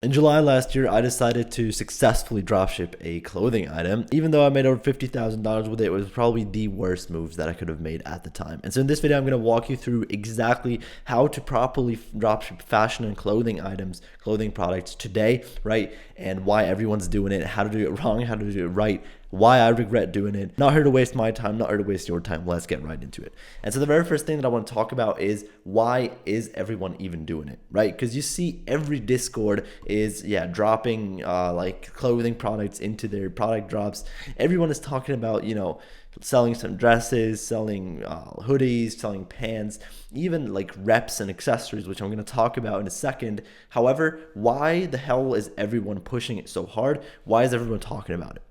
In July last year, I decided to successfully dropship a clothing item. Even though I made over $50,000 with it, it was probably the worst moves that I could have made at the time. And so in this video, I'm going to walk you through exactly how to properly dropship fashion and clothing items, clothing products today, right? And why everyone's doing it, how to do it wrong, how to do it right, why I regret doing it. Not here to waste my time, not here to waste your time. Let's get right into it. And so the very first thing that I want to talk about is, why is everyone even doing it, right? Because you see every Discord is dropping like clothing products into their product drops. Everyone is talking about, selling some dresses, selling hoodies, selling pants, even like reps and accessories, which I'm going to talk about in a second. However, why the hell is everyone pushing it so hard? Why is everyone talking about it?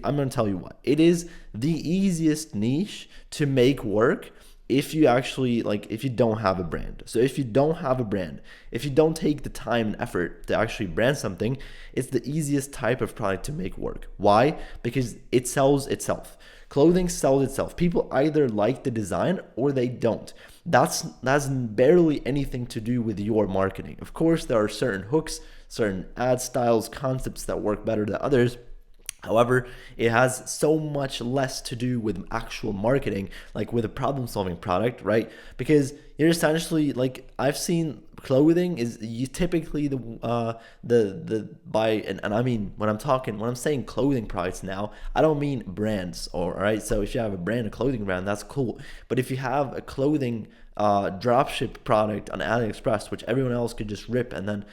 I'm going to tell you what. It is the easiest niche to make work if you actually, if you don't have a brand. So if you don't have a brand, if you don't take the time and effort to actually brand something, it's the easiest type of product to make work. Why? Because it sells itself. Clothing sells itself. People either like the design or they don't. That's barely anything to do with your marketing. Of course, there are certain hooks, certain ad styles, concepts that work better than others. However, it has so much less to do with actual marketing, like with a problem-solving product, right? Because you're essentially, I've seen clothing is you typically the buy, and I mean, when I'm saying clothing products now, I don't mean brands, all right? So if you have a brand, a clothing brand, that's cool. But if you have a clothing dropship product on AliExpress, which everyone else could just rip and then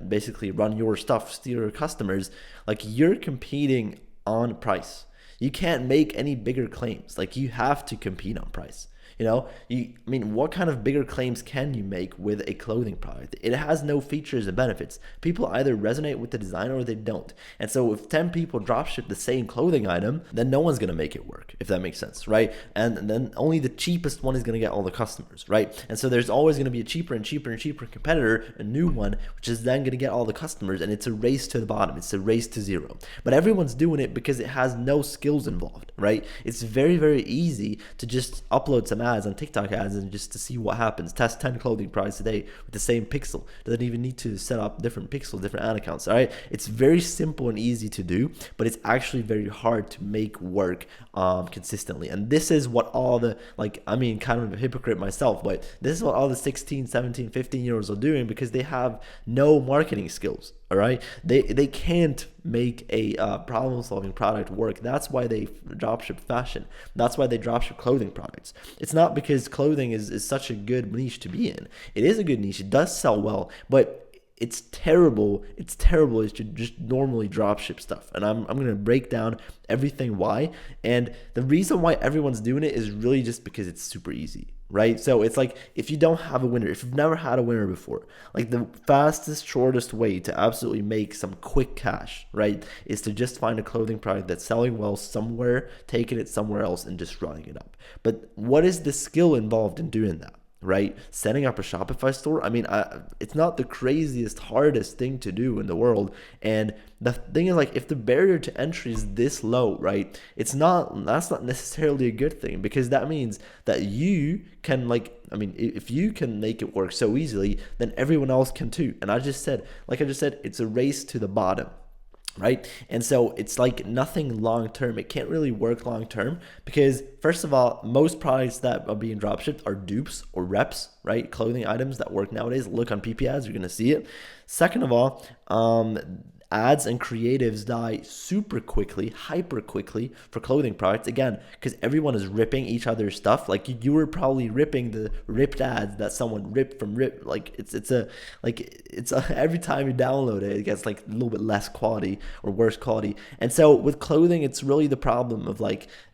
basically run your stuff, steal your customers, like, you're competing on price. You can't make any bigger claims. Like, you have to compete on price. What kind of bigger claims can you make with a clothing product? It has no features and benefits. People either resonate with the design or they don't. And so if 10 people dropship the same clothing item, then no one's going to make it work, if that makes sense, right? And then only the cheapest one is going to get all the customers, right? And so there's always going to be a cheaper and cheaper and cheaper competitor, a new one, which is then going to get all the customers, and it's a race to the bottom. It's a race to zero. But everyone's doing it because it has no skills involved, right? It's very, very easy to just upload some ads on TikTok ads and just to see what happens. Test 10 clothing products a day with the same pixel. Doesn't even need to set up different pixels, different ad accounts. All right, it's very simple and easy to do, but it's actually very hard to make work consistently. And this is what all the kind of a hypocrite myself, but this is what all the 16, 17, 15-year-olds are doing, because they have no marketing skills. All right, they can't make a problem-solving product work. That's why they dropship fashion. That's why they dropship clothing products. It's not because clothing is such a good niche to be in. It is a good niche. It does sell well, but it's terrible. It's terrible is to just normally dropship stuff. And I'm going to break down everything why. And the reason why everyone's doing it is really just because it's super easy, right? So it's like, if you don't have a winner, if you've never had a winner before, like, the fastest, shortest way to absolutely make some quick cash, right, is to just find a clothing product that's selling well somewhere, taking it somewhere else, and just running it up. But what is the skill involved in doing that? Right? Setting up a Shopify store. It's not the craziest, hardest thing to do in the world. And the thing is, if the barrier to entry is this low, right? That's not necessarily a good thing, because that means that you can, if you can make it work so easily, then everyone else can too. And I just said, it's a race to the bottom. Right? And so it's like nothing long term. It can't really work long term because, first of all, most products that are being dropshipped are dupes or reps, right? Clothing items that work nowadays. Look on PP ads, you're going to see it. Second of all, ads and creatives die super quickly, hyper quickly for clothing products. Again, because everyone is ripping each other's stuff. Like, you were probably ripping the ripped ads that someone ripped from rip. Every time you download it, it gets a little bit less quality or worse quality. And so with clothing, it's really the problem of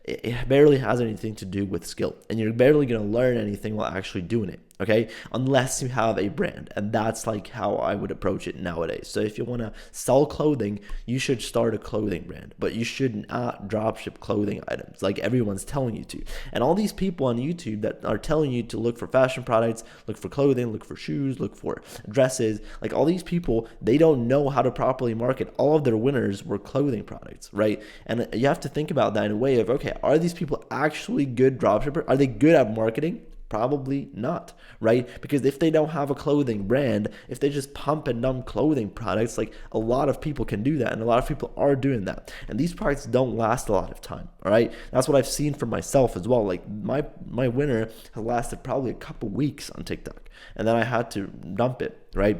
it barely has anything to do with skill, and you're barely going to learn anything while actually doing it. Okay, unless you have a brand. And that's how I would approach it nowadays. So if you want to sell clothing, you should start a clothing brand, but you should not dropship clothing items like everyone's telling you to. And all these people on YouTube that are telling you to look for fashion products, look for clothing, look for shoes, look for dresses, all these people, they don't know how to properly market. All of their winners were clothing products, right? And you have to think about that in a way of, okay, are these people actually good dropshippers? Are they good at marketing? Probably not, right? Because if they don't have a clothing brand, if they just pump and dump clothing products, like a lot of people can do that, and a lot of people are doing that. And these products don't last a lot of time, all right? That's what I've seen for myself as well. Like my winter has lasted probably a couple weeks on TikTok, and then I had to dump it, right?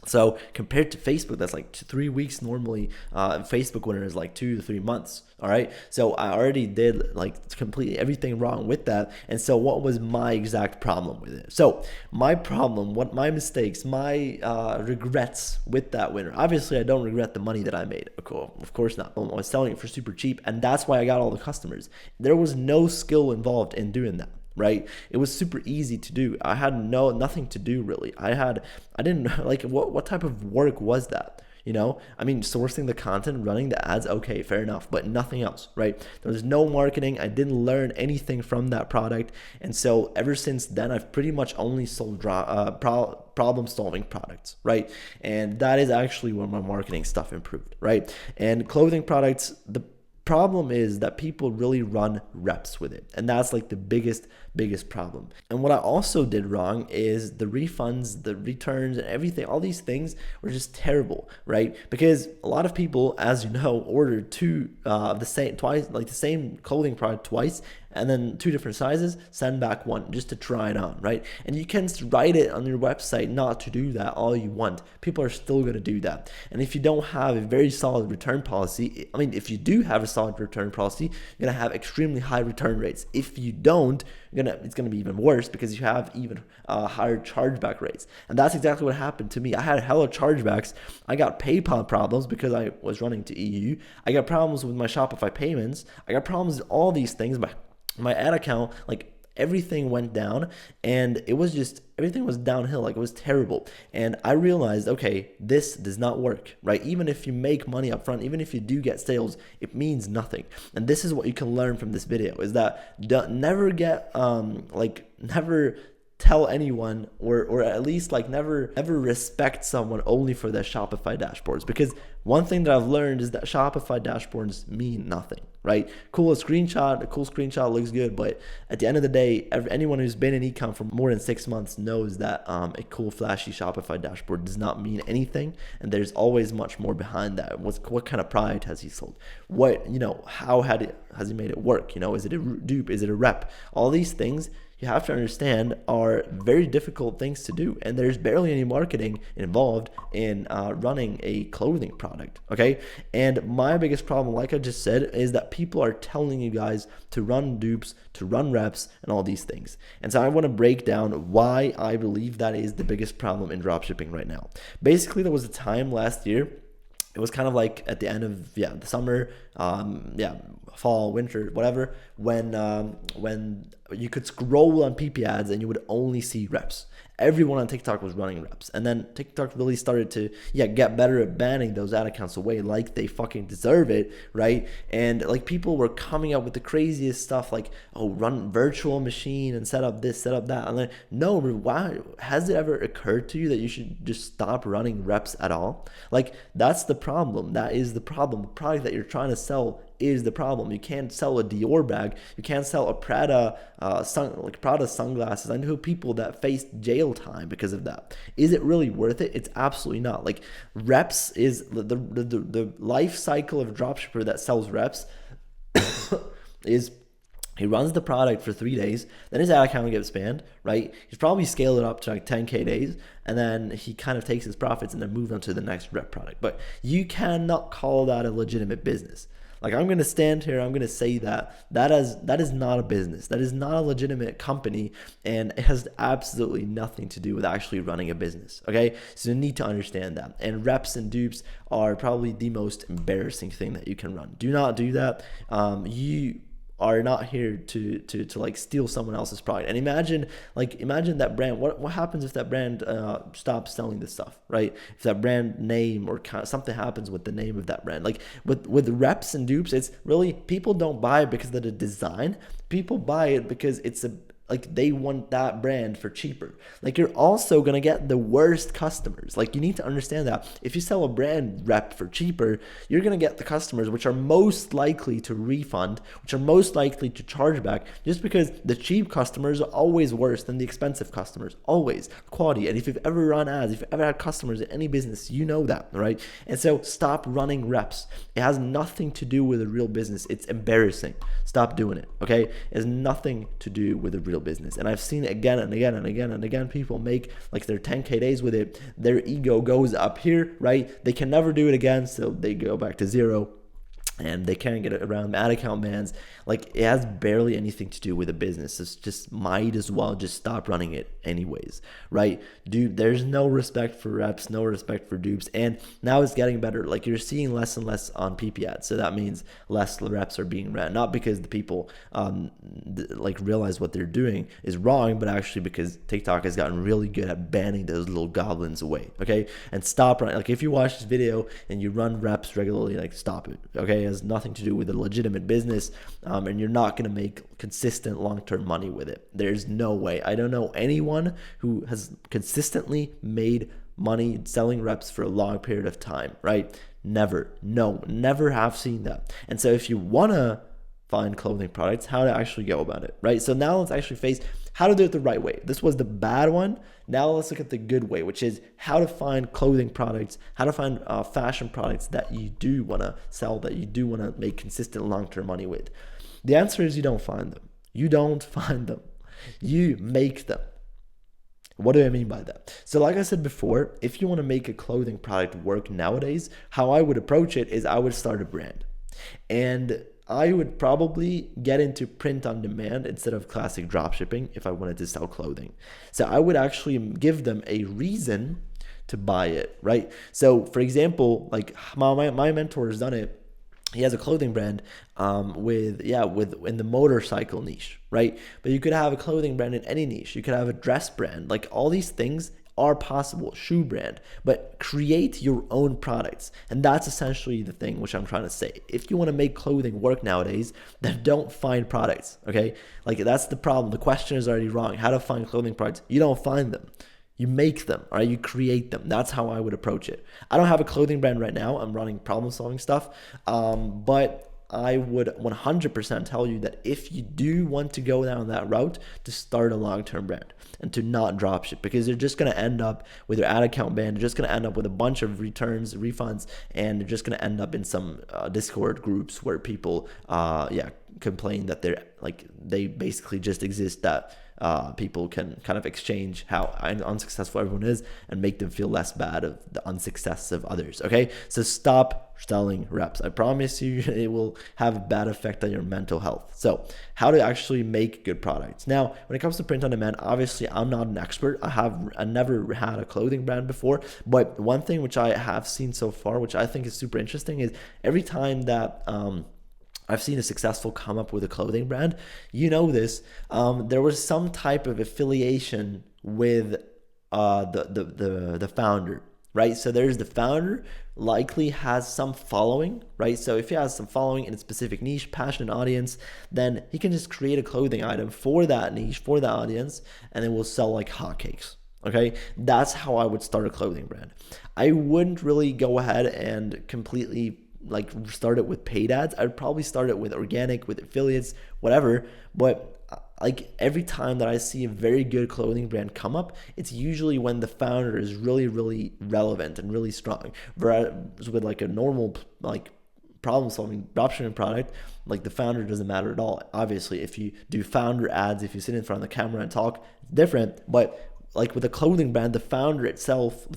So compared to Facebook, that's like 3 weeks normally. Facebook winter is like 2 to 3 months. All right. So I already did like completely everything wrong with that. And so what was my exact problem with it? So my problem, what my mistakes, my regrets with that winter. Obviously, I don't regret the money that I made. Of course not. I was selling it for super cheap, and that's why I got all the customers. There was no skill involved in doing that. Right? It was super easy to do. I had nothing to do really. I didn't like what type of work was that? I mean, sourcing the content, running the ads, okay, fair enough, but nothing else, right? There was no marketing. I didn't learn anything from that product. And so ever since then, I've pretty much only sold problem solving products, right? And that is actually where my marketing stuff improved, right? And clothing products, the problem is that people really run reps with it, and that's like the biggest problem. And what I also did wrong is the refunds, the returns, and everything. All these things were just terrible, right? Because a lot of people, as you know, ordered the same clothing product twice, and then 2 different sizes, send back one just to try it on, right? And you can write it on your website not to do that all you want. People are still going to do that. And if you don't have a very solid return policy, I mean, if you do have a solid return policy, you're going to have extremely high return rates. If you don't, it's going to be even worse because you have even higher chargeback rates. And that's exactly what happened to me. I had hella chargebacks. I got PayPal problems because I was running to EU. I got problems with my Shopify payments. I got problems with all these things. My ad account, like everything went down, and it was just, everything was downhill. Like it was terrible. And I realized, okay, this does not work, right? Even if you make money up front, even if you do get sales, it means nothing. And this is what you can learn from this video, is that never tell anyone, or at least like never ever respect someone only for their Shopify dashboards. Because one thing that I've learned is that Shopify dashboards mean nothing, right? A cool screenshot looks good, but at the end of the day, anyone who's been in ecom for more than 6 months knows that a cool flashy Shopify dashboard does not mean anything, and there's always much more behind that. What kind of product has he sold? How has he made it work? Is it a dupe? Is it a rep? All these things you have to understand are very difficult things to do, and there's barely any marketing involved in running a clothing product, okay? And my biggest problem, like I just said, is that people are telling you guys to run dupes, to run reps, and all these things. And so I want to break down why I believe that is the biggest problem in dropshipping right now. Basically, there was a time last year, it was kind of like at the end of the summer, fall, winter, whatever, when you could scroll on PP ads and you would only see reps. Everyone on TikTok was running reps, and then TikTok really started to get better at banning those ad accounts away like they fucking deserve it, right? And like people were coming up with the craziest stuff, like, oh, run virtual machine and set up this, set up that. And then, no, why has it ever occurred to you that you should just stop running reps at all? Like, that's the problem. That is the problem. The product that you're trying to sell is the problem. You can't sell a Dior bag. You can't sell a Prada sunglasses. I know people that faced jail time because of that. Is it really worth it? It's absolutely not. Like, reps is the life cycle of a dropshipper that sells reps is he runs the product for 3 days, then his ad account gets banned, right? He's probably scaled it up to like 10K days, and then he kind of takes his profits and then moves on to the next rep product. But you cannot call that a legitimate business. Like, I'm going to stand here, I'm going to say that is not a business. That is not a legitimate company, and it has absolutely nothing to do with actually running a business, okay? So you need to understand that. And reps and dupes are probably the most embarrassing thing that you can run. Do not do that. You are not here to like steal someone else's product. And imagine that brand. What happens if that brand stops selling this stuff, right? If that brand name or something happens with the name of that brand, like with reps and dupes, it's really, people don't buy it because of the design. People buy it because it's Like they want that brand for cheaper. Like you're also going to get the worst customers. Like you need to understand that if you sell a brand rep for cheaper, you're going to get the customers which are most likely to refund, which are most likely to charge back, just because the cheap customers are always worse than the expensive customers, always quality. And if you've ever run ads, if you've ever had customers in any business, you know that, right? And so stop running reps. It has nothing to do with a real business. It's embarrassing. Stop doing it, okay? It has nothing to do with a real business. And I've seen it again and again and again and again. People make like their 10K days with it. Their ego goes up here, right? They can never do it again, so they go back to zero. And they can't get around ad account bans. Like it has barely anything to do with a business. It's just might as well just stop running it anyways, right? Dude, there's no respect for reps, no respect for dupes. And now it's getting better. Like you're seeing less and less on PP ads. So that means less reps are being ran. Not because the people like realize what they're doing is wrong, but actually because TikTok has gotten really good at banning those little goblins away, okay? And stop running. Like if you watch this video and you run reps regularly, like stop it, okay? It has nothing to do with a legitimate business, and you're not going to make consistent long-term money with it. There's no way. I don't know anyone who has consistently made money selling reps for a long period of time, right? Never. No, never have seen that. And so if you want to find clothing products, how to actually go about it, right? So now let's actually face how to do it the right way. This was the bad one. Now let's look at the good way, which is how to find clothing products, how to find fashion products that you do want to sell, that you do want to make consistent long-term money with. The answer is you don't find them. You don't find them. You make them. What do I mean by that? So like I said before, if you want to make a clothing product work nowadays, how I would approach it is I would start a brand. And I would probably get into print on demand instead of classic dropshipping if I wanted to sell clothing. So I would actually give them a reason to buy it, right? So for example, like my mentor has done it. He has a clothing brand with in the motorcycle niche, right? But you could have a clothing brand in any niche. You could have a dress brand. Like all these things are possible, shoe brand, but create your own products. And that's essentially the thing which I'm trying to say. If you want to make clothing work nowadays, then don't find products, okay? Like that's the problem. The question is already wrong. How to find clothing products? You don't find them. You make them, all right? You create them. That's how I would approach it. I don't have a clothing brand right now. I'm running problem solving stuff, but I would 100% tell you that if you do want to go down that route, to start a long-term brand and to not dropship, because you're just going to end up with your ad account banned. You're just going to end up with a bunch of returns, refunds, and you're just going to end up in some Discord groups where people, complain that they basically just exist, that people can kind of exchange how unsuccessful everyone is and make them feel less bad of the unsuccess of others, okay? So stop selling reps. I promise you it will have a bad effect on your mental health. So how to actually make good products. Now, when it comes to print on demand, obviously I'm not an expert. I never had a clothing brand before, but one thing which I have seen so far, which I think is super interesting, is every time that I've seen a successful come up with a clothing brand, you know this, there was some type of affiliation with the founder, right? So there's the founder likely has some following, right? So if he has some following in a specific niche, passionate audience, then he can just create a clothing item for that niche, for that audience, and it will sell like hotcakes. Okay, that's how I would start a clothing brand. I wouldn't really go ahead and completely like start it with paid ads. I'd probably start it with organic, with affiliates, whatever. But like every time that I see a very good clothing brand come up, it's usually when the founder is really, really relevant and really strong. Whereas with like a normal like problem solving dropshipping product, like the founder doesn't matter at all. Obviously, if you do founder ads, if you sit in front of the camera and talk, it's different. But like with a clothing brand, the founder himself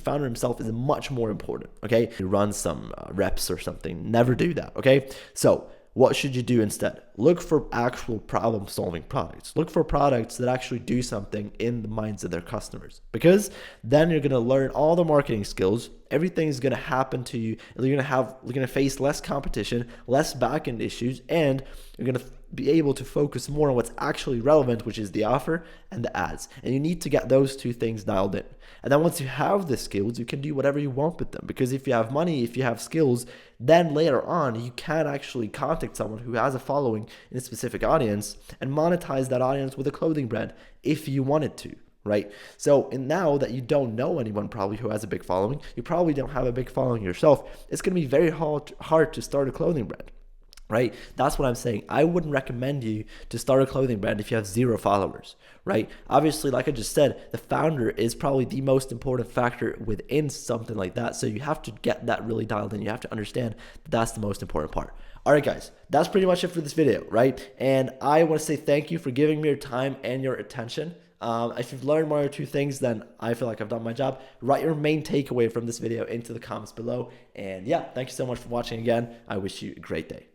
is much more important, okay? You run some reps or something, never do that, okay? So what should you do instead? Look for actual problem-solving products. Look for products that actually do something in the minds of their customers, because then you're gonna learn all the marketing skills. Everything's gonna happen to you. You're gonna face less competition, less back-end issues, and you're gonna be able to focus more on what's actually relevant, which is the offer and the ads. And you need to get those two things dialed in. And then once you have the skills, you can do whatever you want with them. Because if you have money, if you have skills, then later on, you can actually contact someone who has a following following in a specific audience and monetize that audience with a clothing brand if you wanted to, right? So, and now that you don't know anyone probably who has a big following, you probably don't have a big following yourself, it's going to be very hard to start a clothing brand. Right? That's what I'm saying. I wouldn't recommend you to start a clothing brand if you have 0 followers, right? Obviously, like I just said, the founder is probably the most important factor within something like that. So you have to get that really dialed in. You have to understand that that's the most important part. All right, guys, that's pretty much it for this video, right? And I want to say thank you for giving me your time and your attention. If you've learned 1 or 2 things, then I feel like I've done my job. Write your main takeaway from this video into the comments below. And yeah, thank you so much for watching again. I wish you a great day.